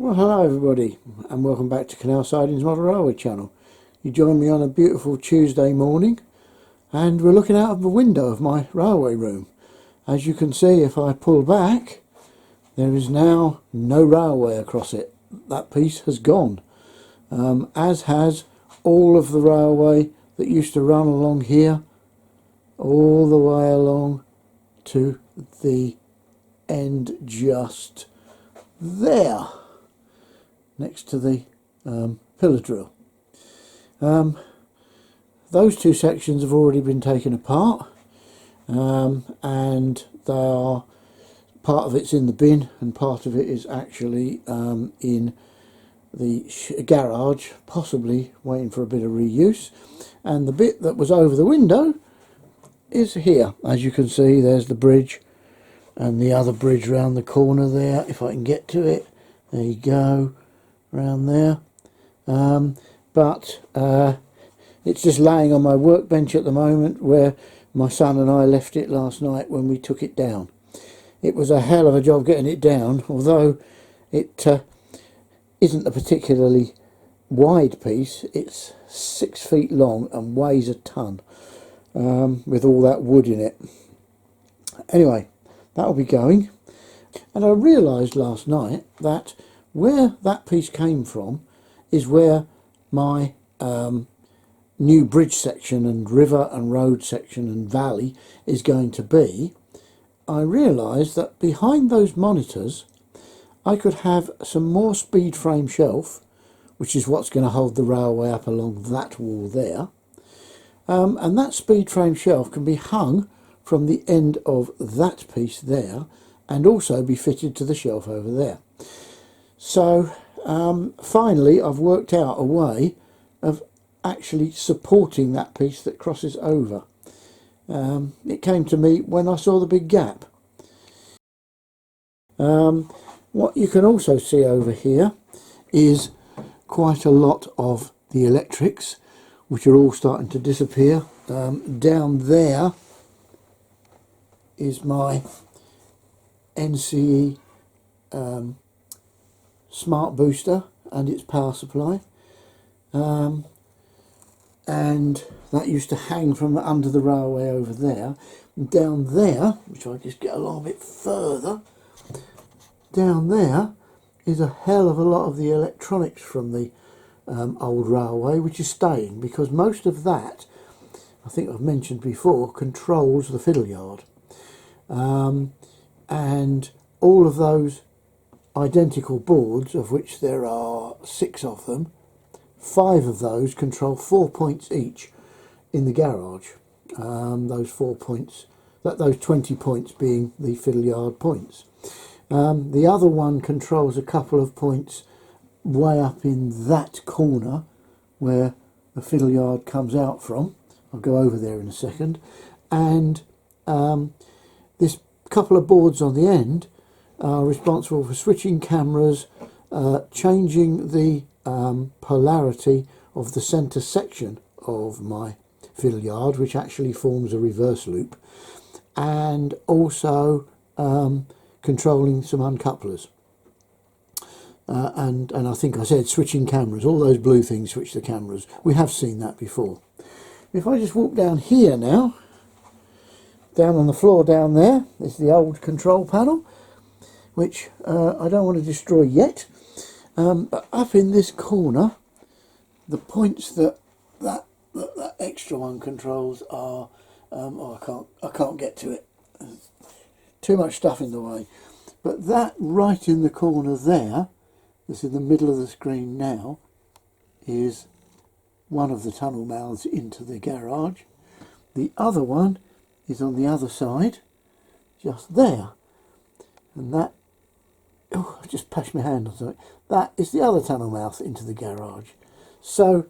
Well, hello everybody, and welcome back to Canal Sidings Model Railway channel. You join me on a beautiful Tuesday morning, and we're looking out of the window of my railway room. As you can see, if I pull back, there is now no railway across it. That piece has gone, as has all of the railway that used to run along here, all the way along to the end just there, next to the pillar drill. Those two sections have already been taken apart, and they are, part of it's in the bin and part of it is actually in the garage, possibly waiting for a bit of reuse. And the bit that was over the window is here. As you can see, there's the bridge and the other bridge round the corner there, if I can get to it. There you go, around there. But it's just laying on my workbench at the moment, where my son and I left it last night when we took it down. It was a hell of a job getting it down, although it isn't a particularly wide piece. It's 6 feet long and weighs a ton, with all that wood in it. Anyway, that'll be going. And I realised last night that where that piece came from is where my new bridge section and river and road section and valley is going to be. I realised that behind those monitors I could have some more speed frame shelf, which is what's going to hold the railway up along that wall there, and that speed frame shelf can be hung from the end of that piece there and also be fitted to the shelf over there. So finally I've worked out a way of actually supporting that piece that crosses over. It came to me when I saw the big gap. What you can also see over here is quite a lot of the electrics, which are all starting to disappear. Down there is my NCE smart booster and its power supply, and that used to hang from under the railway over there. And down there, which I just get along a bit further, down there is a hell of a lot of the electronics from the old railway, which is staying, because most of that, I think I've mentioned before, controls the fiddle yard, and all of those identical boards, of which there are 6 of them, 5 of those control 4 points each in the garage. Those 4 points, those 20 points being the fiddle yard points. The other one controls a couple of points way up in that corner where the fiddle yard comes out from. I'll go over there in a second. And this couple of boards on the end are responsible for switching cameras, changing the polarity of the centre section of my fiddle yard, which actually forms a reverse loop, and also controlling some uncouplers. And I think I said switching cameras. All those blue things switch the cameras. We have seen that before. If I just walk down here now, down on the floor down there is the old control panel, which I don't want to destroy yet. But up in this corner, the points that extra one controls are, I can't get to it. There's too much stuff in the way. But that right in the corner there, that's in the middle of the screen now, is one of the tunnel mouths into the garage. The other one is on the other side, just there. And that, oh, I just pashed my hand on something. That is the other tunnel mouth into the garage. So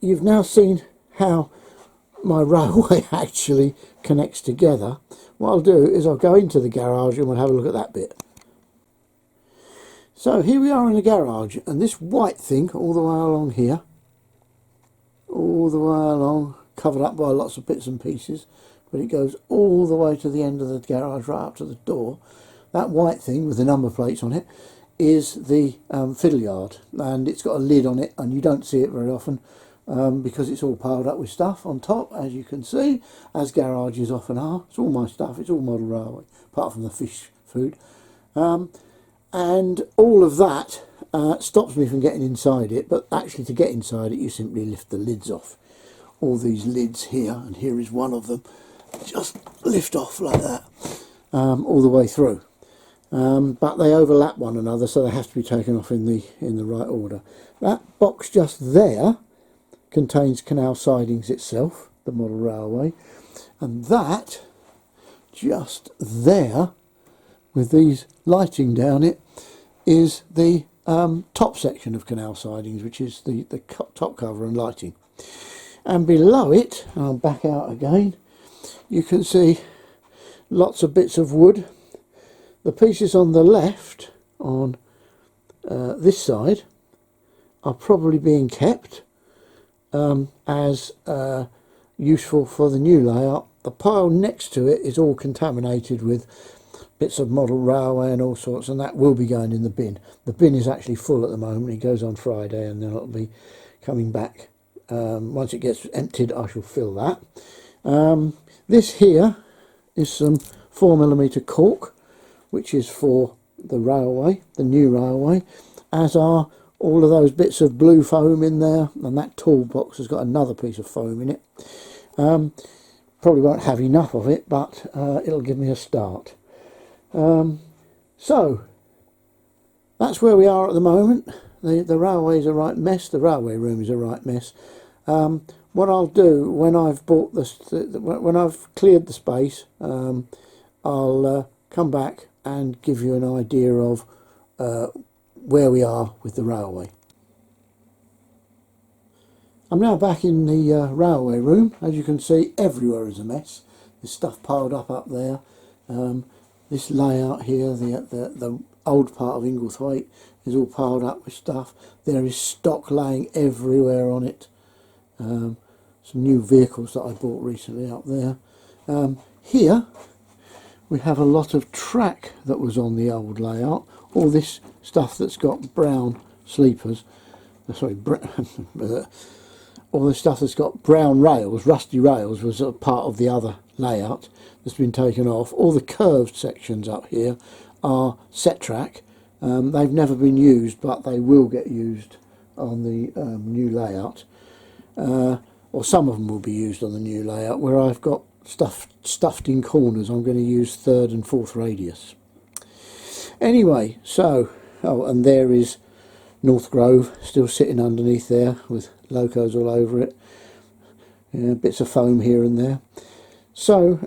you've now seen how my railway actually connects together. What I'll do is I'll go into the garage and we'll have a look at that bit. So here we are in the garage, and this white thing all the way along here, all the way along, covered up by lots of bits and pieces, but it goes all the way to the end of the garage, right up to the door. That white thing with the number plates on it is the fiddle yard, and it's got a lid on it, and you don't see it very often because it's all piled up with stuff on top, as you can see, as garages often are. It's all my stuff, it's all model railway, apart from the fish food. And all of that stops me from getting inside it, but actually to get inside it you simply lift the lids off. All these lids here, and here is one of them, just lift off like that all the way through. But they overlap one another, so they have to be taken off in the right order. That box just there contains Canal Sidings itself, the model railway, and that just there with these lighting down it is the top section of Canal Sidings, which is the top cover and lighting. And below it, I'll back out again, you can see lots of bits of wood. The pieces on the left, on this side, are probably being kept as useful for the new layout. The pile next to it is all contaminated with bits of model railway and all sorts, and that will be going in the bin. The bin is actually full at the moment. It goes on Friday, and then it'll be coming back. Once it gets emptied, I shall fill that. This here is some 4mm cork, which is for the railway, the new railway, as are all of those bits of blue foam in there, and that toolbox has got another piece of foam in it. Probably won't have enough of it, but it'll give me a start. So that's where we are at the moment. The railway is a right mess. The railway room is a right mess. What I'll do when I've bought this, when I've cleared the space, I'll come back and give you an idea of where we are with the railway. I'm now back in the railway room. As you can see, everywhere is a mess. There's stuff piled up there. This layout here, the old part of Ingleithwaite, is all piled up with stuff. There is stock laying everywhere on it. Some new vehicles that I bought recently up there. Here we have a lot of track that was on the old layout. All this stuff that's got brown sleepers, sorry, all the stuff that's got brown rails, rusty rails, was a part of the other layout that's been taken off. All the curved sections up here are set track. They've never been used, but they will get used on the new layout, or some of them will be used on the new layout. Where I've got stuff stuffed in corners, I'm going to use 3rd and 4th radius. Anyway, so, oh, and there is North Grove still sitting underneath there with locos all over it. Yeah, bits of foam here and there. So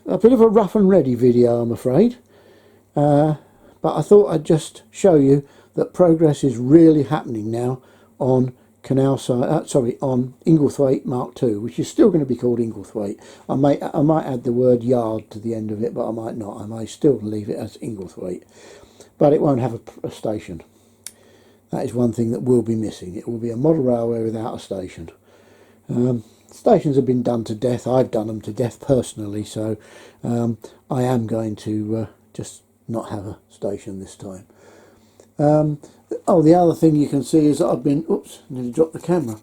a bit of a rough and ready video, I'm afraid, but I thought I'd just show you that progress is really happening now on on Ingleithwaite Mark II, which is still going to be called Ingleithwaite. I might add the word yard to the end of it, but I might not. I may still leave it as Ingleithwaite, but it won't have a station. That is one thing that will be missing. It will be a model railway without a station. Stations have been done to death. I've done them to death personally, so I am going to just not have a station this time. Oh, the other thing you can see is that I've been, oops, nearly dropped the camera.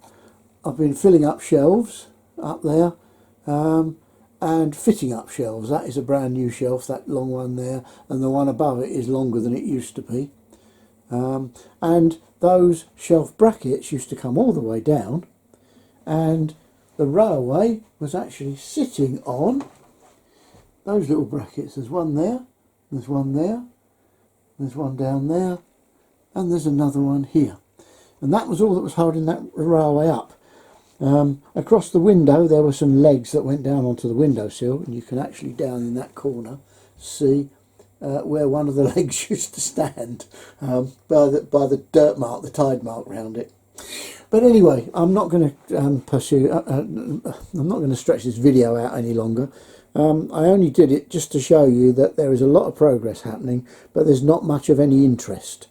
I've been filling up shelves up there and fitting up shelves. That is a brand new shelf, that long one there, and the one above it is longer than it used to be. And those shelf brackets used to come all the way down, and the railway was actually sitting on those little brackets. There's one there, there's one there, there's one down there, and there's another one here. And that was all that was holding that railway up. Across the window there were some legs that went down onto the windowsill, and you can actually down in that corner see where one of the legs used to stand, by the dirt mark, the tide mark round it. But anyway, I'm not going to pursue. I'm not going to stretch this video out any longer. I only did it just to show you that there is a lot of progress happening, but there's not much of any interest.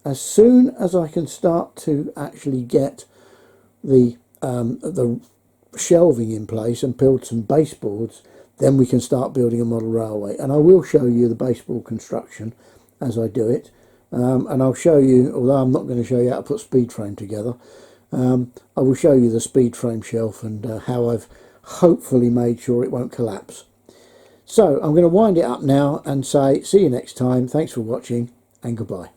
As soon as I can start to actually get the shelving in place and build some baseboards, then we can start building a model railway. And I will show you the baseboard construction as I do it. and I'll show you, although I'm not going to show you how to put speed frame together, I will show you the speed frame shelf and how I've hopefully made sure it won't collapse. So I'm going to wind it up now and say see you next time. Thanks for watching and goodbye.